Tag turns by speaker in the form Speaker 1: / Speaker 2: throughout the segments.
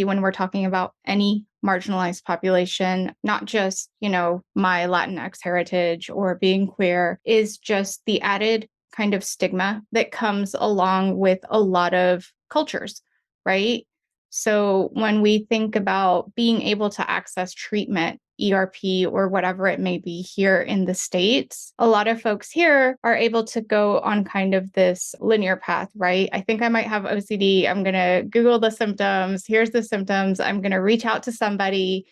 Speaker 1: when we're talking about any marginalized population, not just, my Latinx heritage or being queer, is just the added kind of stigma that comes along with a lot of cultures, right? So when we think about being able to access treatment, ERP, or whatever it may be here in the States, a lot of folks here are able to go on kind of this linear path, right? I think I might have OCD. I'm going to Google the symptoms. Here's the symptoms. I'm going to reach out to somebody.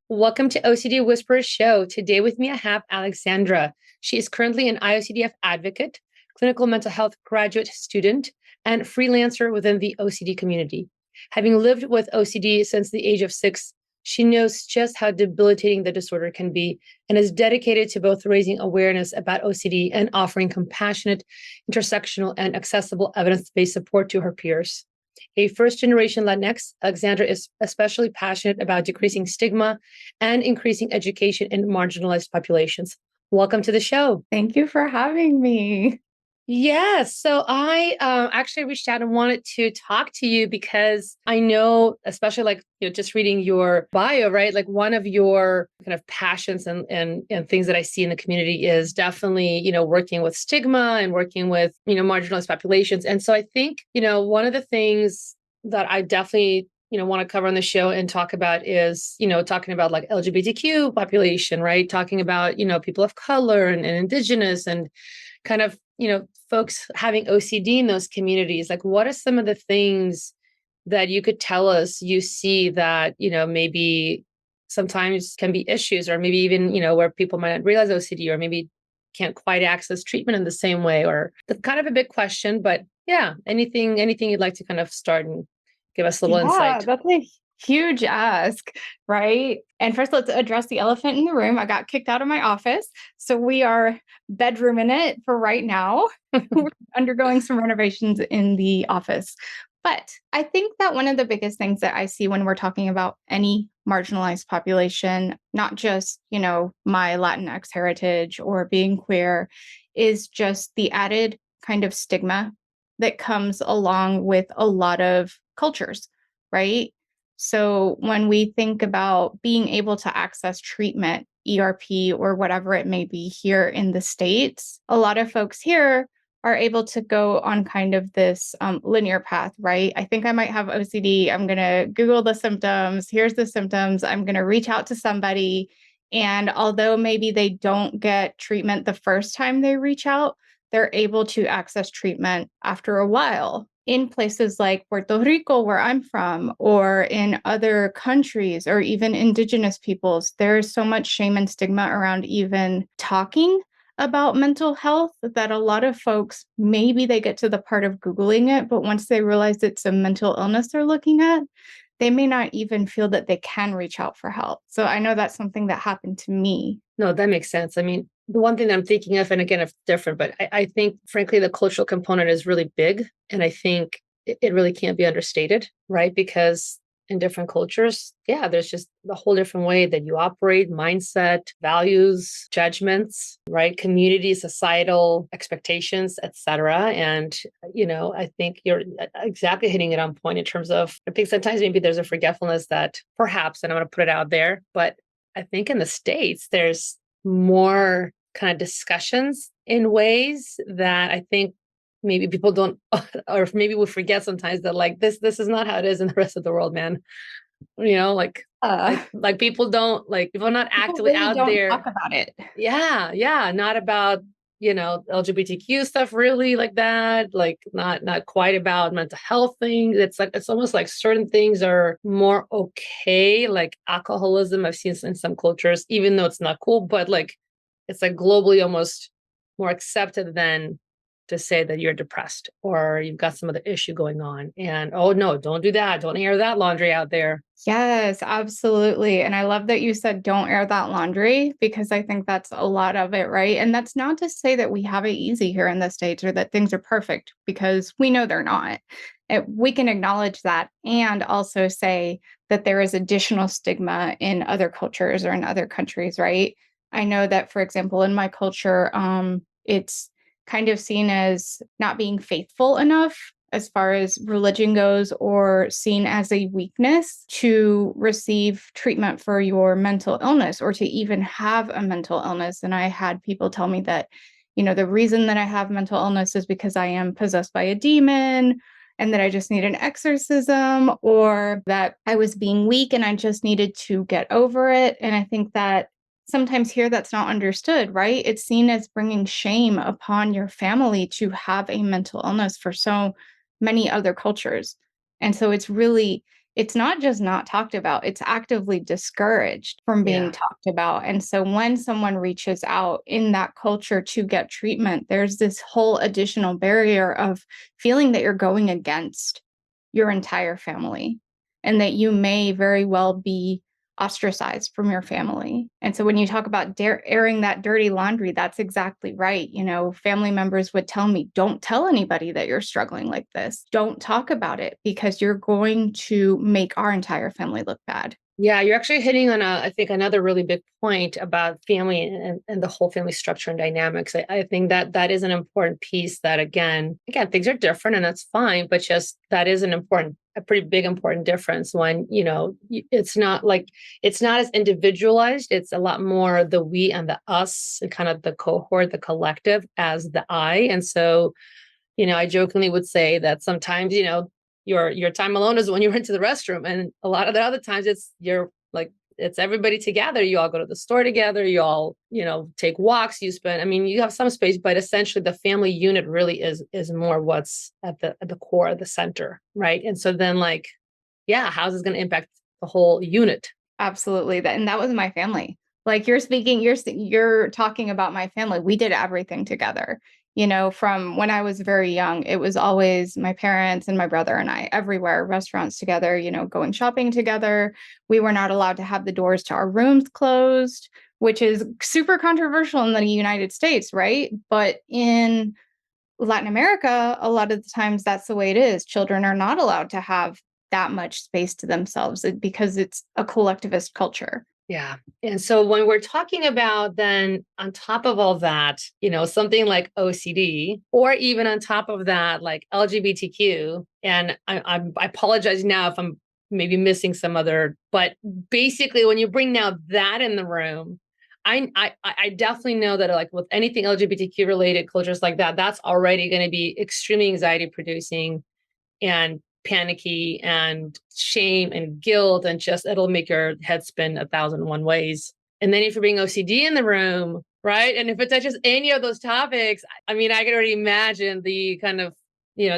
Speaker 2: Welcome to OCD Whisperers Show. Today with me, I have Alexandra. She is currently an IOCDF advocate, clinical mental health graduate student, and freelancer within the OCD community. Having lived with OCD since the age of 6, she knows just how debilitating the disorder can be and is dedicated to both raising awareness about OCD and offering compassionate, intersectional, and accessible evidence-based support to her peers. A first-generation Latinx, Alexandra is especially passionate about decreasing stigma and increasing education in marginalized populations. Welcome to the show.
Speaker 1: Thank you for having me.
Speaker 2: Yes. So I actually reached out and wanted to talk to you because I know, especially just reading your bio, right? Like one of your kind of passions and things that I see in the community is definitely, working with stigma and working with, marginalized populations. And so I think, one of the things that I definitely want to cover on the show and talk about is, talking about like LGBTQ population, right? Talking about, people of color and indigenous and kind of, folks having OCD in those communities. Like, what are some of the things that you could tell us you see that, maybe sometimes can be issues, or maybe even, where people might not realize OCD, or maybe can't quite access treatment in the same way, or that's kind of a big question, but yeah, anything you'd like to kind of start and give us a little insight.
Speaker 1: That's a huge ask, right? And first, let's address the elephant in the room. I got kicked out of my office. So we are bedrooming it for right now. We're undergoing some renovations in the office. But I think that one of the biggest things that I see when we're talking about any marginalized population, not just, my Latinx heritage or being queer, is just the added kind of stigma that comes along with a lot of cultures, right? So when we think about being able to access treatment, ERP, or whatever it may be here in the States, a lot of folks here are able to go on kind of this linear path, right? I think I might have OCD. I'm going to Google the symptoms. Here's the symptoms. I'm going to reach out to somebody. And although maybe they don't get treatment the first time they reach out, they're able to access treatment after a while. In places like Puerto Rico, where I'm from, or in other countries, or even indigenous peoples, there's so much shame and stigma around even talking about mental health that a lot of folks, maybe they get to the part of Googling it, but once they realize it's a mental illness they're looking at, they may not even feel that they can reach out for help. So I know that's something that happened to me.
Speaker 2: No, that makes sense. I mean, the one thing that I'm thinking of, and again, it's different, but I think, frankly, the cultural component is really big. And I think it really can't be understated, right? Because in different cultures, yeah, there's just a whole different way that you operate, mindset, values, judgments, right? Community, societal expectations, et cetera. And, I think you're exactly hitting it on point in terms of, I think sometimes maybe there's a forgetfulness that perhaps, and I'm going to put it out there, but I think in the States, there's more kind of discussions in ways that I think maybe people don't, or maybe we forget sometimes that like this is not how it is in the rest of the world, man. Like people don't, like people are not actively
Speaker 1: really
Speaker 2: out
Speaker 1: don't
Speaker 2: there.
Speaker 1: talk about it.
Speaker 2: Yeah. Not about, LGBTQ stuff really like that, like not quite about mental health things. It's almost like certain things are more okay, like alcoholism. I've seen in some cultures, even though it's not cool, but like it's like globally almost more accepted than to say that you're depressed or you've got some other issue going on. And oh no, don't do that. Don't air that laundry out there.
Speaker 1: Yes, absolutely. And I love that you said don't air that laundry, because I think that's a lot of it, right? And that's not to say that we have it easy here in the States or that things are perfect, because we know they're not. We can acknowledge that and also say that there is additional stigma in other cultures or in other countries, right? I know that, for example, in my culture, it's kind of seen as not being faithful enough as far as religion goes, or seen as a weakness to receive treatment for your mental illness or to even have a mental illness. And I had people tell me that, the reason that I have mental illness is because I am possessed by a demon and that I just need an exorcism, or that I was being weak and I just needed to get over it. And I think that sometimes here that's not understood, right? It's seen as bringing shame upon your family to have a mental illness for so many other cultures. And so it's not just not talked about, it's actively discouraged from being
Speaker 2: Yeah.
Speaker 1: talked about. And so when someone reaches out in that culture to get treatment, there's this whole additional barrier of feeling that you're going against your entire family and that you may very well be ostracized from your family. And so when you talk about airing that dirty laundry, that's exactly right. Family members would tell me, don't tell anybody that you're struggling like this. Don't talk about it because you're going to make our entire family look bad.
Speaker 2: Yeah, you're actually hitting on I think another really big point about family and the whole family structure and dynamics. I think that that is an important piece that again, things are different and that's fine, but just that is a pretty big important difference when, it's not as individualized. It's a lot more the we and the us and kind of the cohort, the collective as the I. And so, I jokingly would say that sometimes, your time alone is when you went to the restroom. And a lot of the other times it's everybody together. You all go to the store together, you all, take walks, you have some space, but essentially the family unit really is more what's at the core, the center. Right. And so then how's this going to impact the whole unit?
Speaker 1: Absolutely. And that was my family. Like you're talking about my family. We did everything together. From when I was very young, it was always my parents and my brother and I everywhere, restaurants together, going shopping together. We were not allowed to have the doors to our rooms closed, which is super controversial in the United States, right? But in Latin America, a lot of the times that's the way it is. Children are not allowed to have that much space to themselves because it's a collectivist culture.
Speaker 2: Yeah. And so when we're talking about then on top of all that, something like OCD, or even on top of that, like LGBTQ, and I apologize now if I'm maybe missing some other, but basically when you bring now that in the room, I definitely know that like with anything LGBTQ related cultures like that, that's already going to be extremely anxiety producing and panicky and shame and guilt, and just it'll make your head spin 1,001 ways. And then if you're being OCD in the room, right? And if it touches any of those topics, I can already imagine the kind of,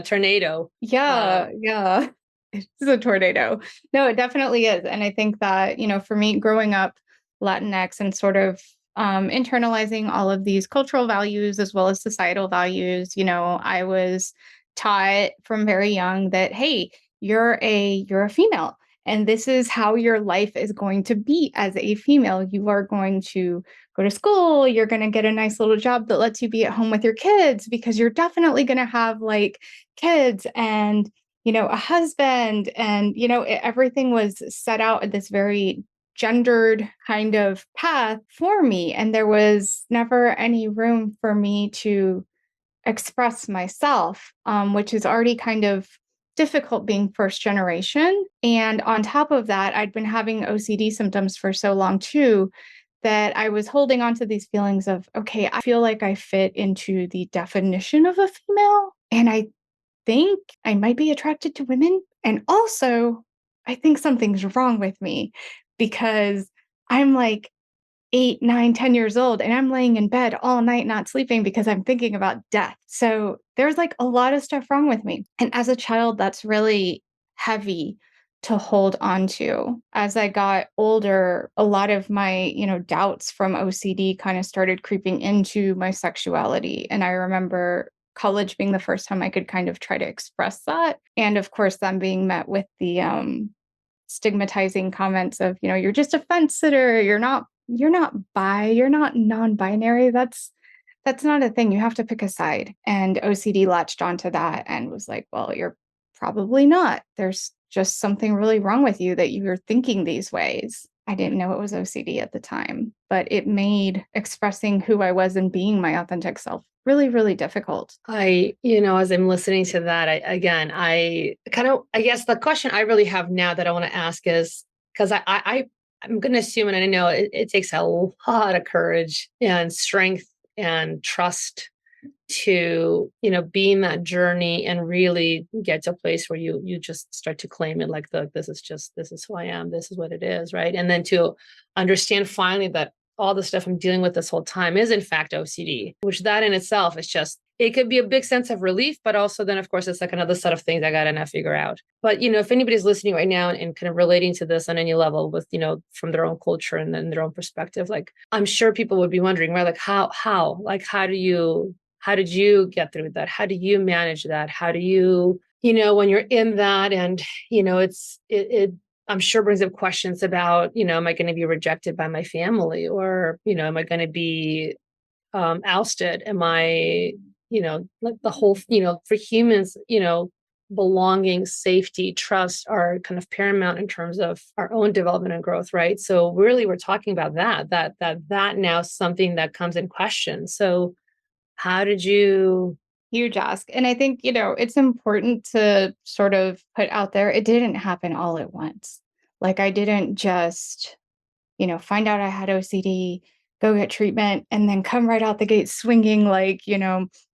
Speaker 2: tornado.
Speaker 1: Yeah, yeah. It's a tornado. No, it definitely is. And I think that, for me growing up Latinx and sort of internalizing all of these cultural values as well as societal values, I was taught from very young that, hey, you're a female and this is how your life is going to be as a female. You are going to go to school, you're going to get a nice little job that lets you be at home with your kids because you're definitely going to have like kids and a husband and everything was set out at this very gendered kind of path for me, and there was never any room for me to express myself, which is already kind of difficult being first generation. And on top of that, I'd been having OCD symptoms for so long too that I was holding on to these feelings of, okay, I feel like I fit into the definition of a female. And I think I might be attracted to women. And also, I think something's wrong with me because I'm like 8, 9, 10 years old and I'm laying in bed all night not sleeping because I'm thinking about death. So there's like a lot of stuff wrong with me. And as a child, that's really heavy to hold on to. As I got older, a lot of my, doubts from OCD kind of started creeping into my sexuality. And I remember college being the first time I could kind of try to express that. And of course, them being met with the stigmatizing comments of, you're just a fence sitter, you're not bi, you're not non-binary. That's not a thing. You have to pick a side. And OCD latched onto that and was like, well, you're probably not. There's just something really wrong with you that you're thinking these ways. I didn't know it was OCD at the time, but it made expressing who I was and being my authentic self really, really difficult.
Speaker 2: As I'm listening to that, I guess the question I really have now that I want to ask is because I'm going to assume, and I know it takes a lot of courage and strength and trust to, be in that journey and really get to a place where you just start to claim it like this is who I am, this is what it is, right? And then to understand finally that all the stuff I'm dealing with this whole time is in fact OCD, which that in itself is just, it could be a big sense of relief, but also then of course it's like another set of things I gotta now figure out. But if anybody's listening right now and kind of relating to this on any level with, from their own culture and then their own perspective, like I'm sure people would be wondering, right? Like how did you get through that? How do you manage that? How do you, when you're in that and, it I'm sure brings up questions about, am I going to be rejected by my family or, am I going to be ousted? Am I, like the whole, for humans, belonging, safety, trust are kind of paramount in terms of our own development and growth, right? So really we're talking about that now is something that comes in question. So how did you?
Speaker 1: Huge ask. And I think, it's important to sort of put out there, it didn't happen all at once. Like I didn't just, find out I had OCD, go get treatment, and then come right out the gate swinging like,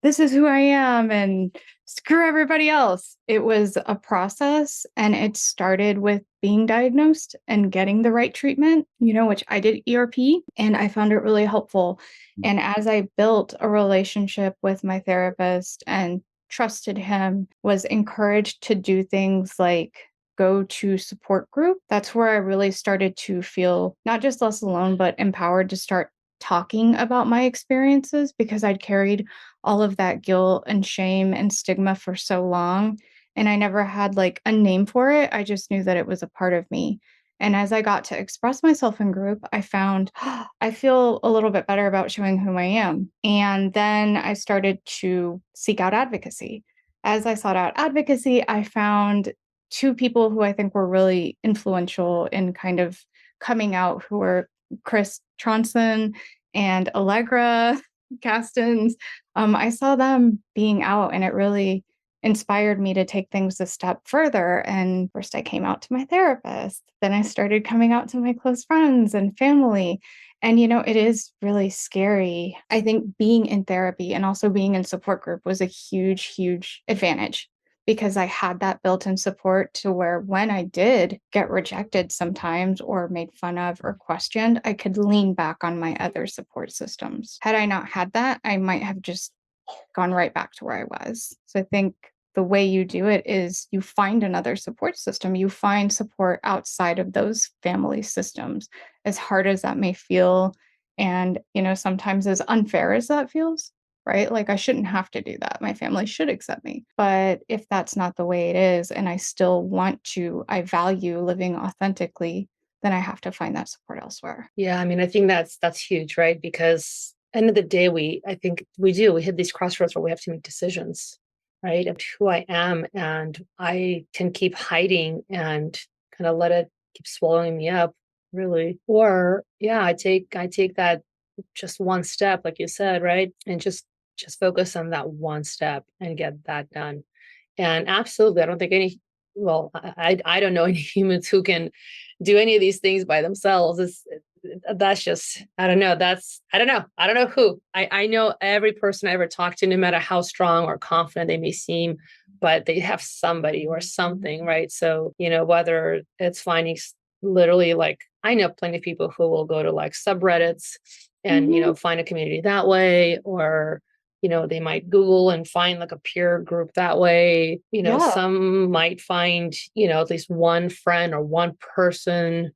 Speaker 1: this is who I am and screw everybody else. It was a process and it started with being diagnosed and getting the right treatment, which I did ERP and I found it really helpful. And as I built a relationship with my therapist and trusted him, was encouraged to do things like go to support group, that's where I really started to feel not just less alone, but empowered to start talking about my experiences because I'd carried all of that guilt and shame and stigma for so long. And I never had like a name for it. I just knew that it was a part of me. And as I got to express myself in group, I found I feel a little bit better about showing who I am. And then I started to seek out advocacy. As I sought out advocacy, I found two people who I think were really influential in kind of coming out, who were Chris Tronson and Allegra Castens. I saw them being out and it really inspired me to take things a step further. And first I came out to my therapist, then I started coming out to my close friends and family. And, it is really scary. I think being in therapy and also being in support group was a huge, huge advantage because I had that built-in support to where when I did get rejected sometimes or made fun of or questioned, I could lean back on my other support systems. Had I not had that, I might have just gone right back to where I was. So I think the way you do it is you find another support system. You find support outside of those family systems, as hard as that may feel. And, sometimes as unfair as that feels, right? Like I shouldn't have to do that. My family should accept me. But if that's not the way it is, and I value living authentically, then I have to find that support elsewhere.
Speaker 2: Yeah, I mean, I think that's huge, right? Because end of the day, I think we hit these crossroads where we have to make decisions, right? Of who I am, and I can keep hiding and kind of let it keep swallowing me up, really. Or yeah, I take that just one step, like you said, right? And just focus on that one step and get that done. And absolutely, I don't think I don't know any humans who can do any of these things by themselves. That's just, I don't know. I don't know who. I know every person I ever talked to, no matter how strong or confident they may seem, but they have somebody or something, right? So, whether it's finding literally like, I know plenty of people who will go to like subreddits and, find a community that way, or they might Google and find like a peer group that way.
Speaker 1: Yeah.
Speaker 2: Some might find, at least one friend or one person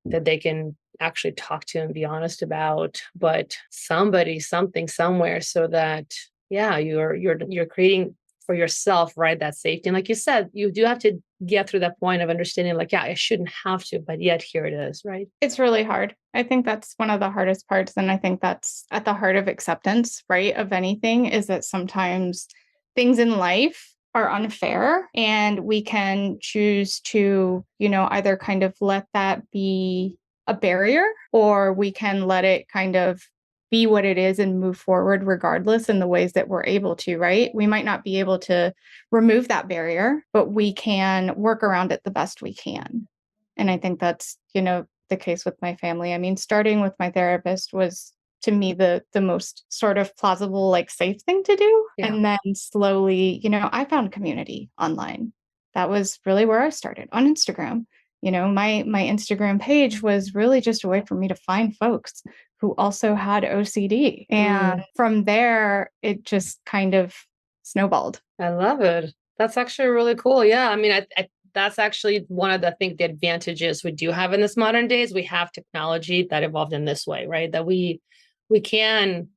Speaker 2: that they can actually talk to and be honest about, but somebody, something, somewhere, so that, yeah, you're creating for yourself, right, that safety. And like you said, you do have to get through that point of understanding, like, yeah, I shouldn't have to, but yet here it is, right?
Speaker 1: It's really hard. I think that's one of the hardest parts. And I think that's at the heart of acceptance, right? Of anything is that sometimes things in life are unfair and we can choose to, either kind of let that be a barrier, or we can let it kind of be what it is and move forward regardless in the ways that we're able to, right? We might not be able to remove that barrier, but we can work around it the best we can. And I think that's, the case with my family. I mean, starting with my therapist was to me the most sort of plausible, like safe thing to do.
Speaker 2: Yeah.
Speaker 1: And then slowly, I found community online. That was really where I started on Instagram. My Instagram page was really just a way for me to find folks who also had OCD. And from there, it just kind of snowballed.
Speaker 2: I love it. That's actually really cool. Yeah. I mean, I that's actually one of the, I think, the advantages we do have in this modern days. We have technology that evolved in this way, right? That we can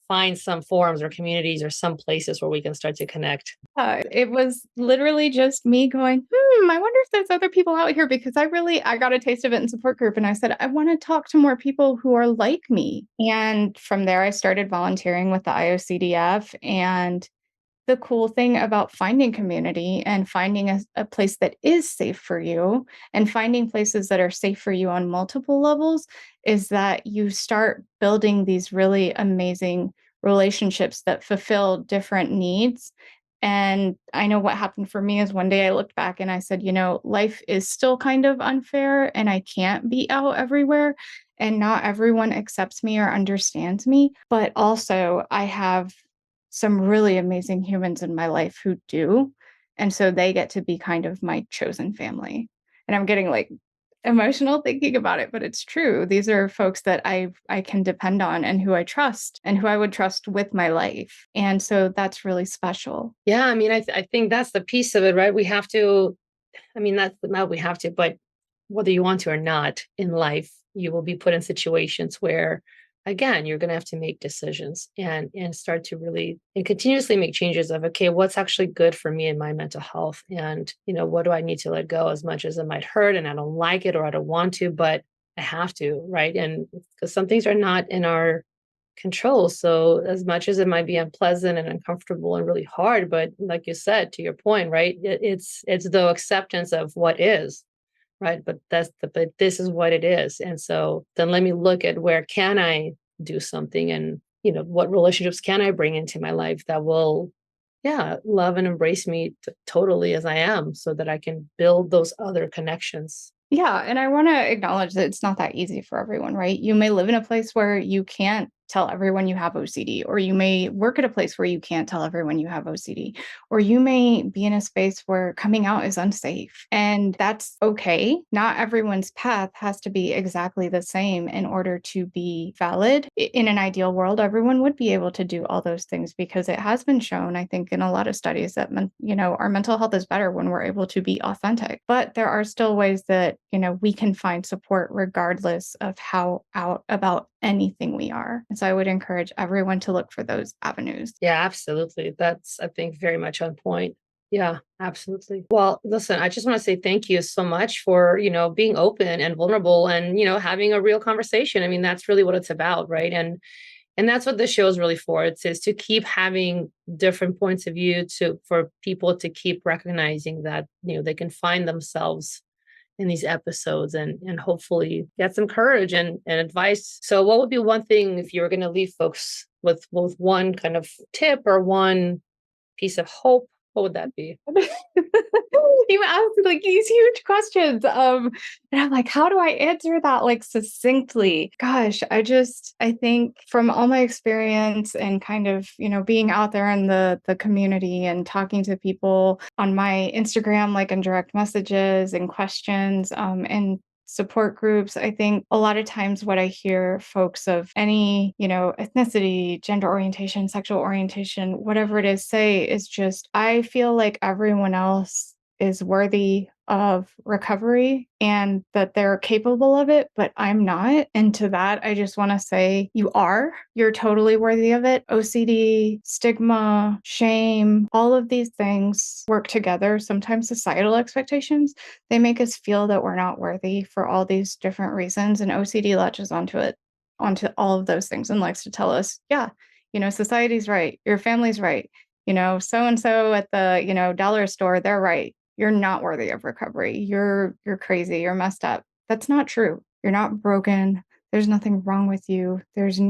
Speaker 2: find some forums or communities or some places where we can start to connect.
Speaker 1: It was literally just me going, I wonder if there's other people out here, because I got a taste of it in support group. And I said, I want to talk to more people who are like me. And from there, I started volunteering with the IOCDF. And the cool thing about finding community and finding a place that is safe for you, and finding places that are safe for you on multiple levels, is that you start building these really amazing relationships that fulfill different needs. And I know what happened for me is one day I looked back and I said, life is still kind of unfair and I can't be out everywhere. And not everyone accepts me or understands me. But also, I have some really amazing humans in my life who do. And so they get to be kind of my chosen family. And I'm getting like emotional thinking about it, but it's true. These are folks that I can depend on and who I trust and who I would trust with my life. And so that's really special.
Speaker 2: Yeah. I mean, I think that's the piece of it, right? We have to, I mean, that's not we have to, but whether you want to or not in life, you will be put in situations where, again, you're going to have to make decisions and start to really and continuously make changes of, okay, what's actually good for me and my mental health, and what do I need to let go, as much as it might hurt and I don't like it or I don't want to, but I have to, right? And because some things are not in our control. So as much as it might be unpleasant and uncomfortable and really hard, but like you said, to your point, right? It's the acceptance of what is, right? But this is what it is. And so then let me look at where can I do something, and what relationships can I bring into my life that will, yeah, love and embrace me totally as I am, so that I can build those other connections.
Speaker 1: Yeah, and I want to acknowledge that it's not that easy for everyone, right? You may live in a place where you can't tell everyone you have OCD, or you may work at a place where you can't tell everyone you have OCD, or you may be in a space where coming out is unsafe. And that's okay. Not everyone's path has to be exactly the same in order to be valid. In an ideal world, everyone would be able to do all those things, because it has been shown, I think, in a lot of studies that, our mental health is better when we're able to be authentic. But there are still ways that, we can find support regardless of how out about anything we are. And so I would encourage everyone to look for those avenues.
Speaker 2: Yeah, absolutely. That's, I think, very much on point. Yeah, absolutely. Well, listen, I just want to say thank you so much for, being open and vulnerable and, having a real conversation. I mean, that's really what it's about, right? And that's what this show is really for. It's is to keep having different points of view, for people to keep recognizing that, they can find themselves in these episodes, and hopefully get some courage and advice. So what would be one thing, if you were going to leave folks with one kind of tip or one piece of hope, what would that be?
Speaker 1: You asked like these huge questions. And I'm like, how do I answer that like succinctly? Gosh, I think from all my experience and kind of, being out there in the community and talking to people on my Instagram, like in direct messages and questions, and support groups, I think a lot of times what I hear folks of any, ethnicity, gender orientation, sexual orientation, whatever it is, say is just, I feel like everyone else is worthy of recovery and that they're capable of it, but I'm not. And to that, I just want to say you are. You're totally worthy of it. OCD, stigma, shame, all of these things work together. Sometimes societal expectations, they make us feel that we're not worthy for all these different reasons. And OCD latches onto it, onto all of those things, and likes to tell us, yeah, society's right. Your family's right. So and so at the, dollar store, they're right. You're not worthy of recovery. You're crazy. You're messed up. That's not true. You're not broken. There's nothing wrong with you. There's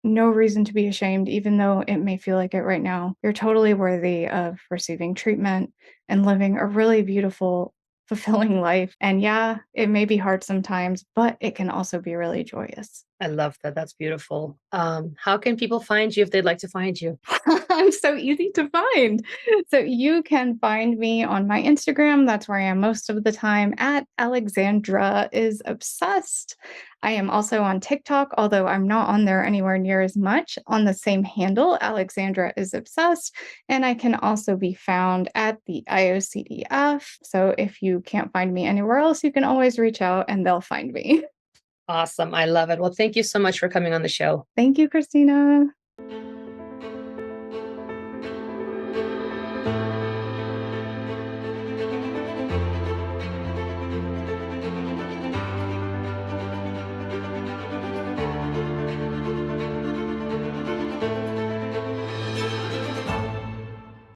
Speaker 1: no reason to be ashamed, even though it may feel like it right now. You're totally worthy of receiving treatment and living a really beautiful, fulfilling life. And yeah, it may be hard sometimes, but it can also be really joyous.
Speaker 2: I love that. That's beautiful. How can people find you if they'd like to find you?
Speaker 1: I'm so easy to find. So you can find me on my Instagram. That's where I am most of the time at Alexandra is obsessed. I am also on TikTok, although I'm not on there anywhere near as much on the same handle, Alexandra is obsessed. And I can also be found at the IOCDF. So if you can't find me anywhere else, you can always reach out and they'll find me.
Speaker 2: Awesome. I love it. Well, thank you so much for coming on the show.
Speaker 1: Thank you, Christina.